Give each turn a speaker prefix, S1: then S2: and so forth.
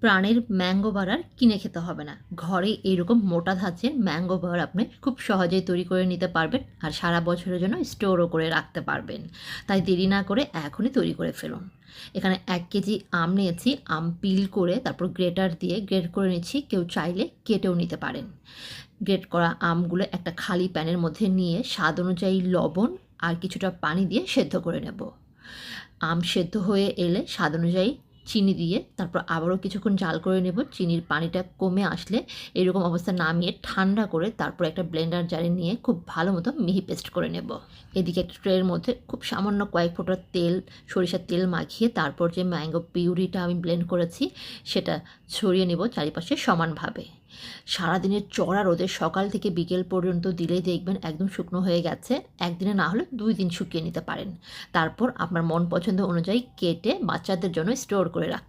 S1: প্রাণের ম্যাঙ্গো বার আর কিনে খেতে হবে না। ঘরে এইরকম মোটা ধাঁচের ম্যাঙ্গো বার আপনি খুব সহজেই তৈরি করে নিতে পারবেন আর সারা বছরের জন্য স্টোরও করে রাখতে পারবেন। তাই দেরি না করে এখনই তৈরি করে ফেলুন। এখানে ১ কেজি আম নিয়েছি। আম পিল করে তারপর গ্রেটার দিয়ে গ্রেট করে নিচ্ছি। কেউ চাইলে কেটেও নিতে পারেন। গ্রেট করা আমগুলো একটা খালি প্যানের মধ্যে নিয়ে স্বাদ অনুযায়ী লবণ আর কিছুটা পানি দিয়ে সেদ্ধ করে নেব। আম সেদ্ধ হয়ে এলে স্বাদ অনুযায়ী চিনি দিয়ে তারপর আবারও কিছুক্ষণ জাল করে নেব। চিনির পানিটা কমে আসলে এরকম অবস্থা নামিয়ে ঠান্ডা করে তারপর একটা ব্লেন্ডার জারে নিয়ে খুব ভালো মতো মিহি পেস্ট করে নেব। এদিকে একটা ট্রের মধ্যে খুব সামান্য কয়েক ফোঁটা তেল, সরিষার তেল মাখিয়ে তারপর যে ম্যাঙ্গো পিউরিটা আমি ব্লেন্ড করেছি সেটা ছড়িয়ে নেব চারিপাশে সমানভাবে। সারাদিনের চড়া রোদে সকাল থেকে বিকেল পর্যন্ত দিলেই দেখবেন একদম শুকনো হয়ে গেছে। একদিনে না হলে ২ দিন শুকিয়ে নিতে পারেন। তারপর আপনার মন পছন্দ অনুযায়ী কেটে বাচ্চাদের জন্য স্টোর করে রাখতে